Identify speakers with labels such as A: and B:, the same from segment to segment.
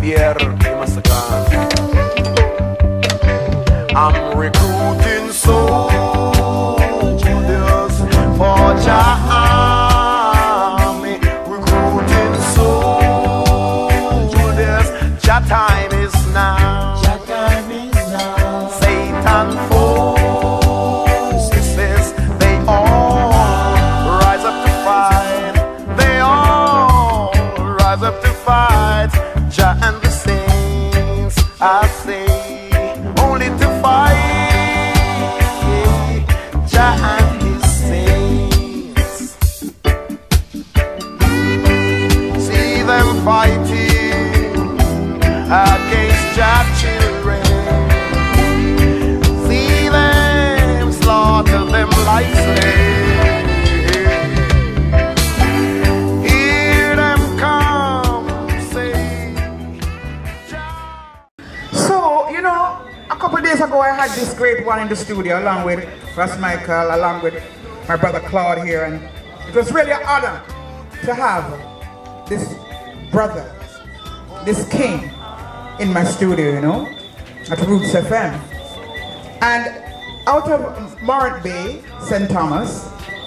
A: beer, you must have gone. I'm recruiting soldiers for Jah army. Recruiting soldiers. Jah time is now.
B: Jah time is now.
A: Satan forces, they all rise up to fight. They all rise up to fight. Jah and the saints, I say, only to fight. Jah and his saints. See them fighting against Jah children. See them slaughter them like slaves. Hear them come say, Jah.
C: So, you know, a couple of days ago I had this great one in the studio along with Ross Michael, along with my brother Claude here, and it was really an honor to have this brother, this king in my studio, you know, at Roots FM. And out of Morant Bay, St. Thomas,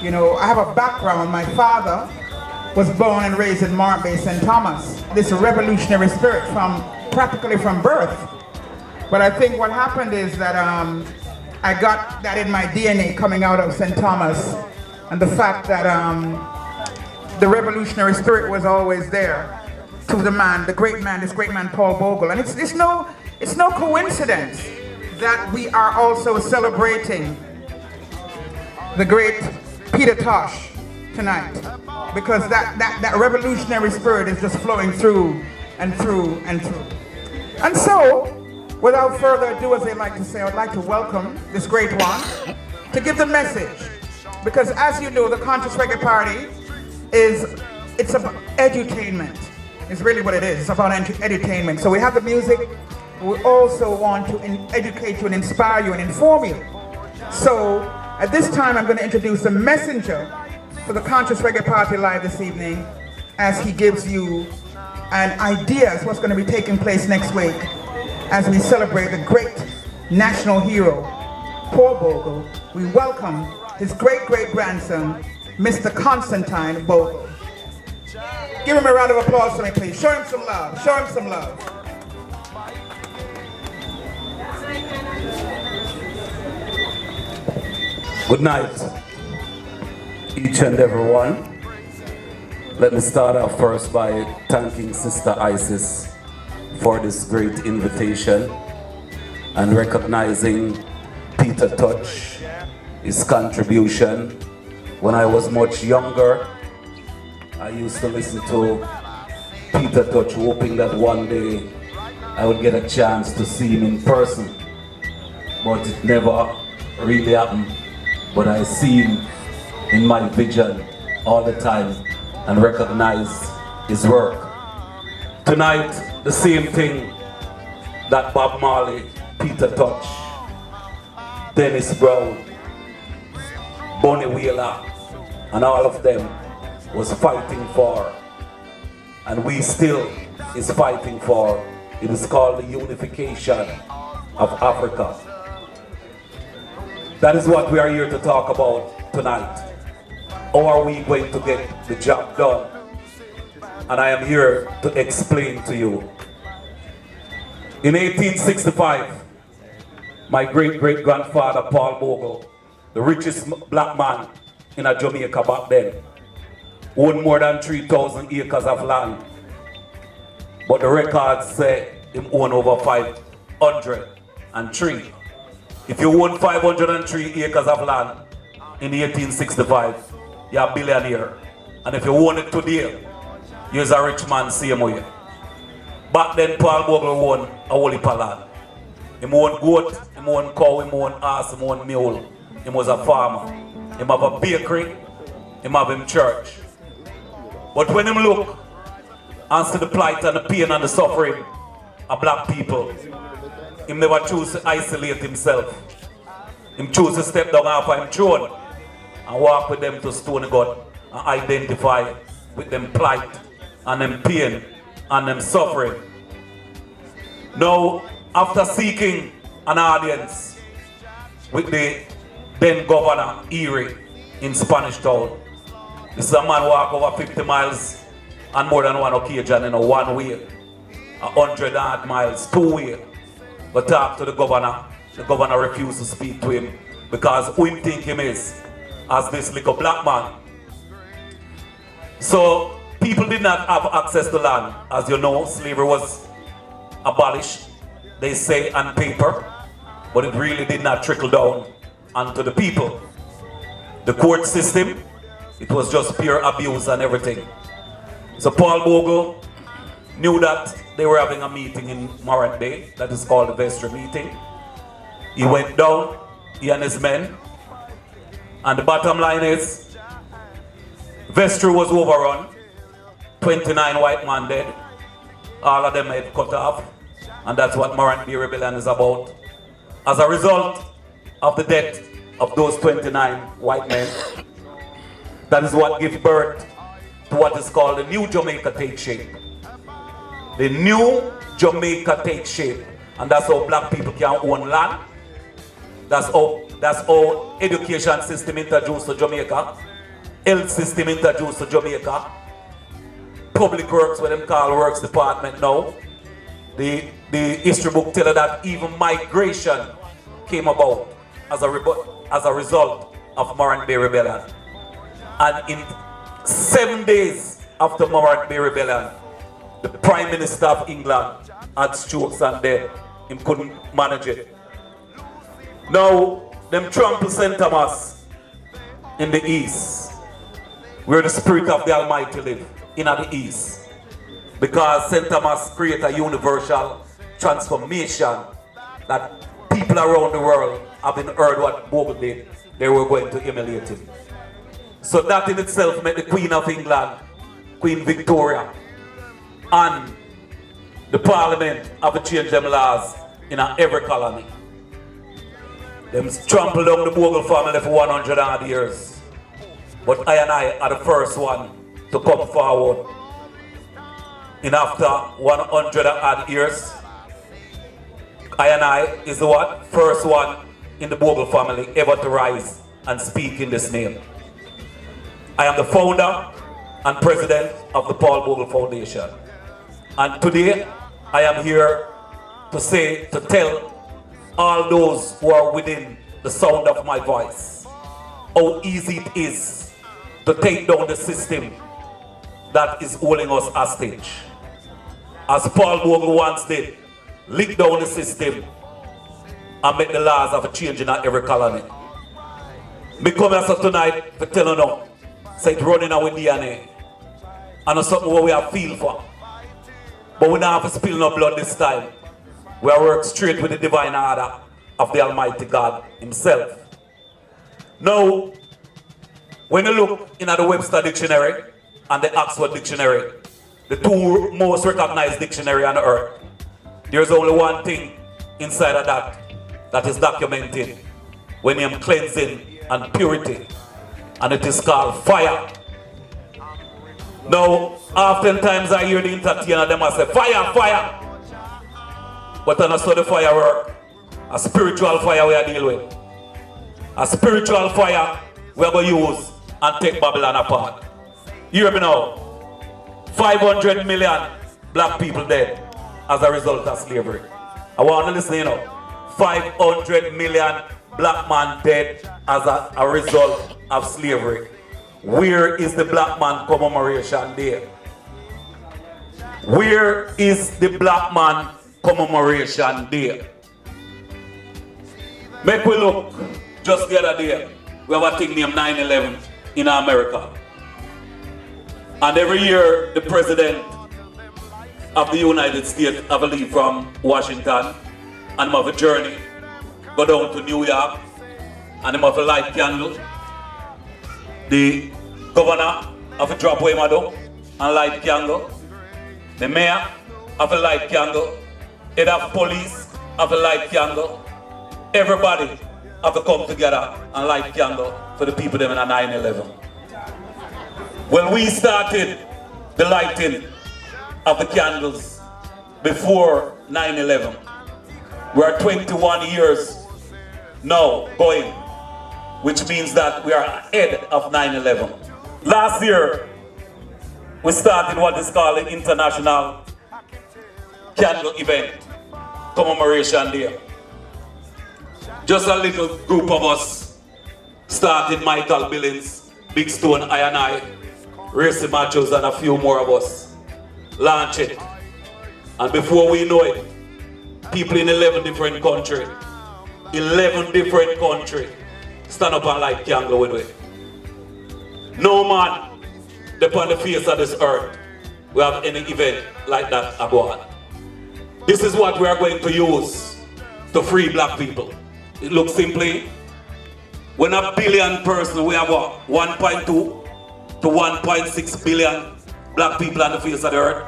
C: you know, I have a background. My father was born and raised in Morant Bay, St. Thomas. This revolutionary spirit practically from birth. But I think what happened is that I got that in my DNA coming out of St. Thomas, and the fact that the revolutionary spirit was always there to the man, this great man Paul Bogle. And it's no coincidence that we are also celebrating the great Peter Tosh tonight, because that revolutionary spirit is just flowing through and through and through. And so, without further ado, as they like to say, I'd like to welcome this great one to give the message. Because as you know, the Conscious Reggae Party it's about edutainment. It's really what it is. It's about edutainment. So we have the music. We also want to educate you and inspire you and inform you. So at this time, I'm going to introduce the messenger for the Conscious Reggae Party live this evening, as he gives you an idea of what's going to be taking place next week as we celebrate the great national hero, Paul Bogle. We welcome his great-great-grandson, Mr. Constantine Bogle. Give him a round of applause for me, please. Show him some love. Show him some love.
D: Good night, each and every one. Let me start off first by thanking Sister Isis for this great invitation and recognizing Peter Tosh, his contribution. When I was much younger, I used to listen to Peter Tosh, hoping that one day I would get a chance to see him in person, but it never really happened. But I see him in my vision all the time and recognize his work. Tonight, the same thing that Bob Marley, Peter Tosh, Dennis Brown, Bonnie Wheeler, and all of them was fighting for, and we still is fighting for. It is called the unification of Africa. That is what we are here to talk about tonight. How are we going to get the job done? And I am here to explain to you. In 1865, my great-great-grandfather Paul Bogle, the richest black man in Jamaica back then, owned more than 3,000 acres of land. But the records say him own over 503. If you own 503 acres of land in 1865, you're a billionaire. And if you own it today, you're a rich man same way. Back then, Paul Bogle owned a whole heap of land. He owned goat, he owned cow, he owned ass, he owned mule. He was a farmer. He have a bakery, he have him church. But when him look and see the plight and the pain and the suffering of black people, he never choose to isolate himself. He choose to step down off of him throne and walk with them to Stony God and identify with them plight and them pain and them suffering. Now, after seeking an audience with the then Governor Erie in Spanish Town, this is a man walk over 50 miles on more than one occasion in a one way, 100 odd miles, two way. But talk to the governor refused to speak to him because who him think him is as this little black man. So people did not have access to land. As you know, slavery was abolished, they say on paper, but it really did not trickle down onto the people. The court system, it was just pure abuse and everything. So Paul Bogle knew that they were having a meeting in Morant Bay, that is called the vestry meeting. He went down, he and his men, and the bottom line is, vestry was overrun, 29 white men dead, all of them head cut off, and that's what Morant Bay Rebellion is about. As a result of the death of those 29 white men, that is what gives birth to what is called the New Jamaica take shape. The New Jamaica take shape, and that's how black people can own land. That's how education system introduced to Jamaica, health system introduced to Jamaica, public works, what them call works department now. The history book tells us that even migration came about as a result of Morant Bay Rebellion. And in 7 days after Morant Bay Rebellion, the Prime Minister of England had strokes and dead. He couldn't manage it. Now, them trample St. Thomas in the east, where the Spirit of the Almighty live, in the east. Because St. Thomas create a universal transformation that people around the world, having heard what Bogle did, they were going to emulate him. So that in itself made the Queen of England, Queen Victoria, and the Parliament have to change them laws in every colony. Them trampled down the Bogle family for 100 odd years. But I and I are the first one to come forward. And after 100 odd years, I and I is the what? First one in the Bogle family ever to rise and speak in this name. I am the founder and president of the Paul Bogle Foundation. And today, I am here to tell all those who are within the sound of my voice how easy it is to take down the system that is holding us hostage. As Paul Bogle once did, lick down the system and make the laws of a change in every colony. Me come here tonight to tell you now, say it's running our DNA. And it's something what we have feel for. But we don't have to spill no blood this time. We are work straight with the divine order of the Almighty God Himself. Now, when you look in the Webster Dictionary and the Oxford Dictionary, the two most recognized dictionary on the earth, there's only one thing inside of that is documented when I'm cleansing and purity, and it is called fire. Now, oftentimes I hear the entertainer them say, fire, fire. But I saw the fire work. A spiritual fire we are dealing with. A spiritual fire we are going to use and take Babylon apart. You hear me now? 500 million black people dead as a result of slavery. I want to listen, you know. 500 million black man dead as a result of slavery. Where is the Black Man Commemoration Day? Where is the Black Man Commemoration Day? Make we look, just the other day, we have a thing named 9/11 in America. And every year, the President of the United States have a leave from Washington, and have a journey, go down to New York, and have a light candle. The governor have a drop away madam and light candle. The mayor have a light candle. Head of police have a light candle. Everybody have to come together and light candle for the people them in a 9/11. When we started the lighting of the candles, before 9/11. We are 21 years now going, which means that we are ahead of 9/11. Last year, we started what is called the International Candle Event Commemoration Day. Just a little group of us started, Michael Billings, Big Stone, I, Racy Matthews, and a few more of us launch it. And before we know it, people in 11 different countries, stand up and light candle with it. No man upon the face of this earth will have any event like that abroad. This is what we are going to use to free black people. It looks simply, when a billion person, we have 1.2 to 1.6 billion black people on the face of the earth.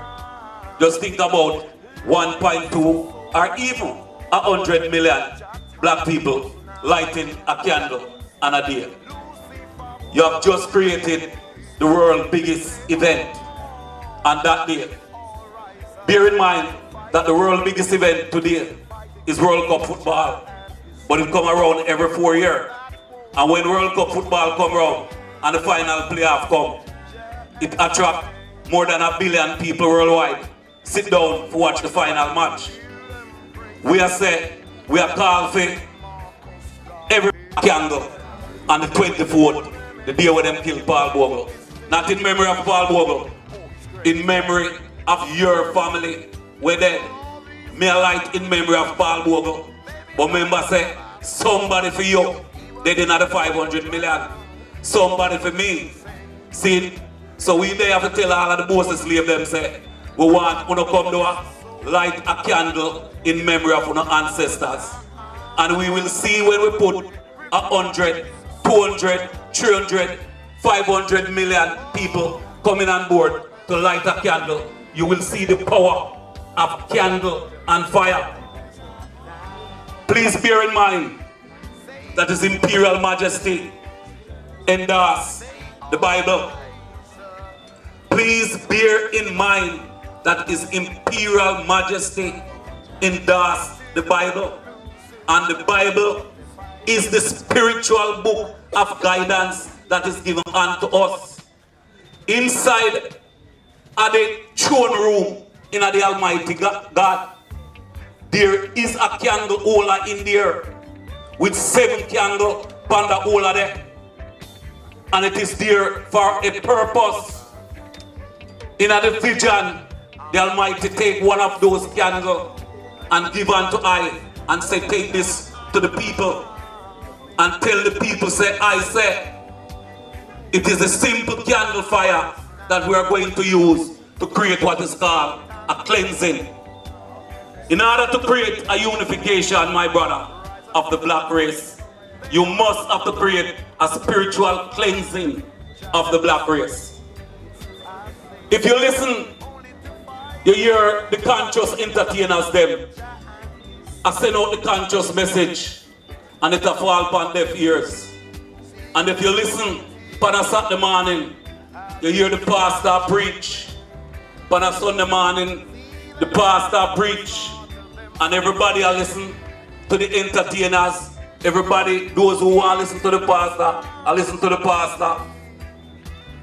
D: Just think about 1.2 or even 100 million black people lighting a candle on a day. You have just created the world's biggest event on that day. Bear in mind that the world's biggest event today is World Cup football, but it comes around every 4 years. And when World Cup football comes around and the final playoff come, it attracts more than 1 billion people worldwide sit down to watch the final match. We are called for every candle on the 24th, the day when them killed Paul Bogle. Not in memory of Paul Bogle, in memory of your family, we're dead. May I light in memory of Paul Bogle. But remember, say, somebody for you, they did not 500 million. Somebody for me. See, so we there have to tell all of the bosses slave them, say, we want to come to light a candle in memory of our ancestors. And we will see when we put 100, 200, 300, 500 million people coming on board to light a candle. You will see the power of candle and fire. Please bear in mind that His Imperial Majesty endorses the Bible. Please bear in mind that His Imperial Majesty endorses the Bible. And the Bible is the spiritual book of guidance that is given unto us. Inside of the throne room in the Almighty God, there is a candle holder in there with 7 candles upon the holder there. And it is there for a purpose. In the vision, the Almighty take one of those candles and give unto I and say, take this to the people and tell the people, say, I say, it is a simple candle fire that we are going to use to create what is called a cleansing. In order to create a unification, my brother, of the black race, you must have to create a spiritual cleansing of the black race. If you listen, you hear the conscious entertainers them. I send out the conscious message and it will fall upon deaf ears. And if you listen, on a Saturday morning, you hear the pastor preach. On a Sunday morning, the pastor preach. And everybody will listen to the entertainers. Everybody, those who want to listen to the pastor, will listen to the pastor.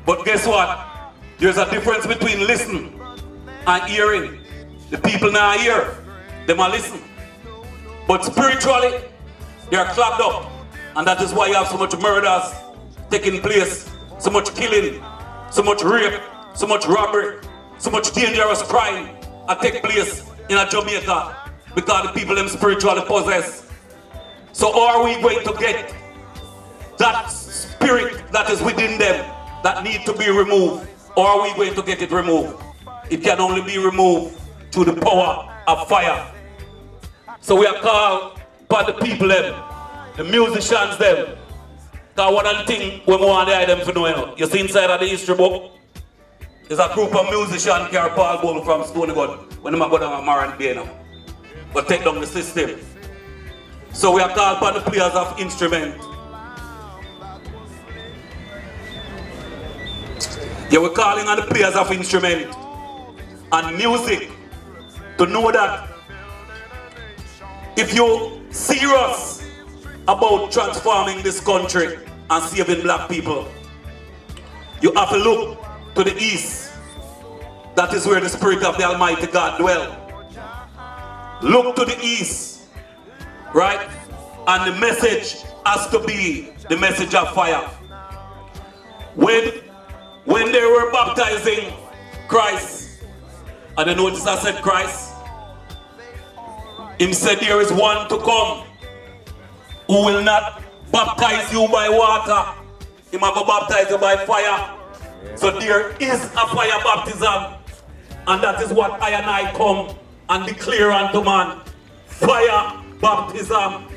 D: But guess what? There's a difference between listening and hearing. The people now hear, they might listen. But spiritually, they are clogged up. And that is why you have so much murders taking place, so much killing, so much rape, so much robbery, so much dangerous crime that take place in Jamaica because the people them spiritually possessed. So how are we going to get that spirit that is within them that need to be removed? Or are we going to get it removed? It can only be removed through the power of fire. So we are called by the people them, the musicians them. Because one of the things we want them to know, you see inside of the history book, there's a group of musicians carry Paul Bogle from Stony God when they go down to Maran Bay now. But take down the system. So we are called by the players of instrument. Yeah, we're calling on the players of instrument. And music to know that if you're serious about transforming this country and saving black people, you have to look to the east. That is where the Spirit of the Almighty God dwells. Look to the east, right? And the message has to be the message of fire. When they were baptizing Christ, and I notice I said Christ, Him said there is one to come who will not baptize you by water. He will baptize you by fire. So there is a fire baptism, and that is what I and I come and declare unto man. Fire baptism.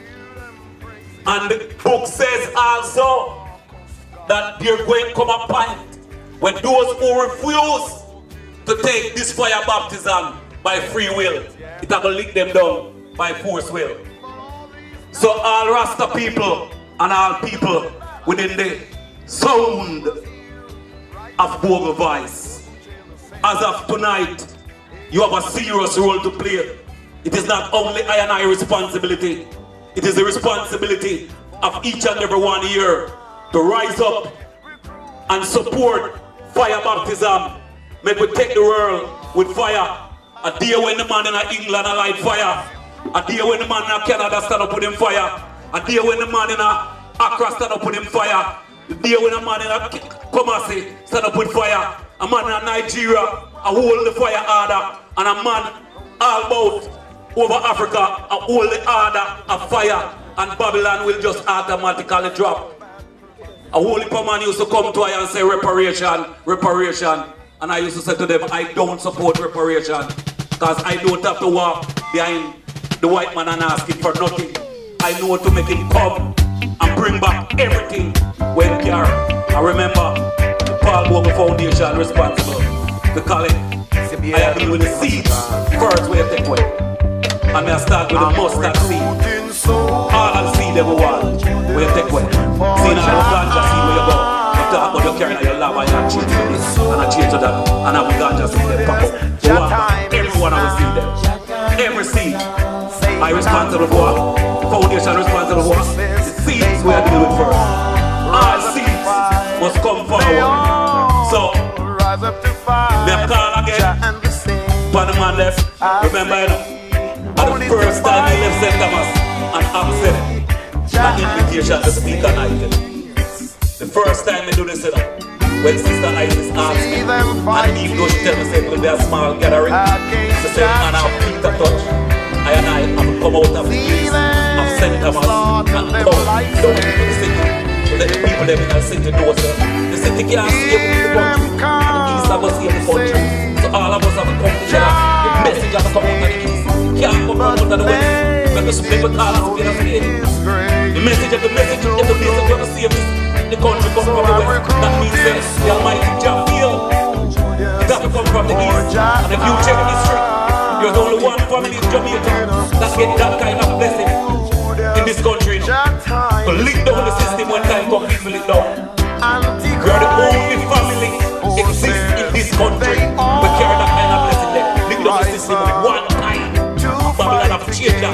D: And the book says also that there going to come a point when those who refuse to take this fire baptism by free will, it will lick them down by force will. So all Rasta people and all people within the sound of Bogle voice, as of tonight, you have a serious role to play. It is not only I and I responsibility, it is the responsibility of each and every one here to rise up and support fire baptism. Make we take the world with fire. A day when the man in England light fire. A day when the man in Canada stand up with him fire. A day when the man in Accra stand up with him fire. The day when the man in Kumasi stand up with fire. A man in Nigeria hold the fire harder. And a man all about over Africa hold the order of fire. And Babylon will just automatically drop. A whole heap of man used to come to I and say reparation, reparation. And I used to say to them, I don't support reparation. Because I don't have to walk behind the white man and ask him for nothing. I know to make him come and bring back everything when he can. I remember the Paul Bogle Foundation responsible to call it. I have been with the seeds first way to take away. And I start with the mustard seed. All the seed they want, where you take away. See now the ganja seed where you go. You talk about your carrying your lava and you change to this and I change to that. And have the ganja seed they pop up. You want back every one of the seed them. Every seed. I responsible for. The foundation responsible for. The seeds we are dealing with first. All seeds must come forward. So, they call again. Panama left. Remember, you know. And the first time he left St. Thomas and accepted an invitation to speak on Item. The first time I do this, when Sister Isis asked me, and even though she tell me say it will be a small gathering, she said, and I'll Peter Tosh, I and I have come out of the place of St. Thomas and come down into the city. So let the people live in the city know, sir. The city can't save the country, and the east have to save the country. So all of us have to come together. The message has to come out of the east. Can't come out of the west. Because people call us to be the message of the message of the message of the save the country comes from the west. That means that the Almighty Jah feel it has to come from the east. And if you check history, there's only one family in Jamaica that get that kind of blessing in this country. To lick down the system when time comes, people lick down. We are the only family exists in this country. We carry that kind of blessing there. Lick down the system one time. Babylon have changed that.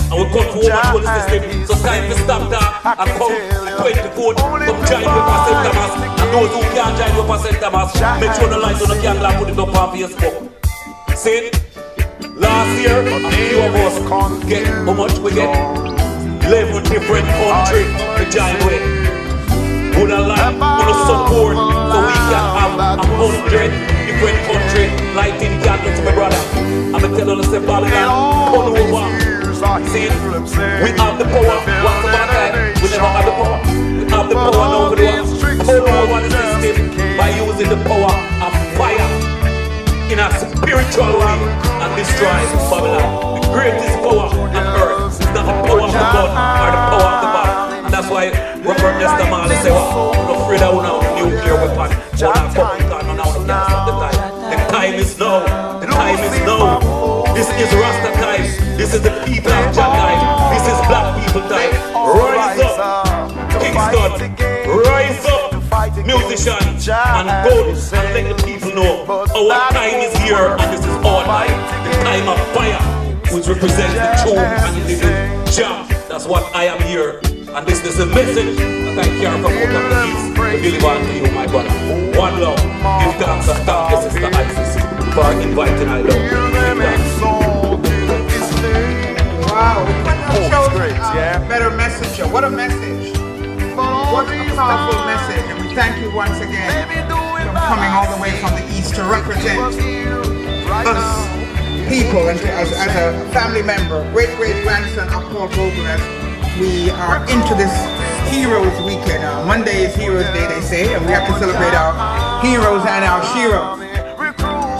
D: And we come forward to the system. So time to stop that and come 24th, come join with us St. Thomas. And those who can't join with us St. Thomas, make sure the lights on the candle and put it up on Facebook. See? Last year, a few of us get how much we get? 11 different countries to join with. Would I like to support so we can have 100 different countries lighting candles to my brother. I'm going to tell you to say Babylon, come over. See, we have the power. Once upon a time, we never had the power. We have the power now for the one. Come over the system by using the power of fire in a spiritual way and destroy Babylon. The greatest power on earth is not the power of the God or the power of the bad. And that's why Robert Nesta Marley say, well, I'm not afraid of a nuclear weapon. But I'm coming down now to can't stop the time. The time is now. The time is now. This is Rasta time. This is the people of Jah time. This is black people time. Rise up, Kingston. Rise up, musicians, and go and let the people know our time is here and this is our time. The time of which represents the true and living Jah. That's what I am here. And this is a message that I carry from out of the east to deliver unto you, my brother. One love. Give thanks and thank your sister Isis for inviting I love. Give thanks.
C: Wow, we couldn't have chosen
A: great, yeah.
C: a better messenger. What a message. What a powerful message. And we thank you once again for coming all the way from the east to represent us people and as a family member, great-great-grandson of Paul Bogle, as we are into this Heroes Weekend. Monday is Heroes Day, they say, and we have to celebrate our heroes and our sheroes.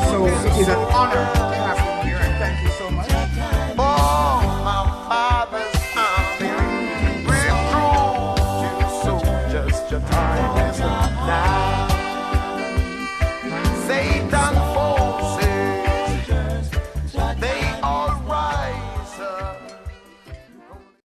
C: So it is an honor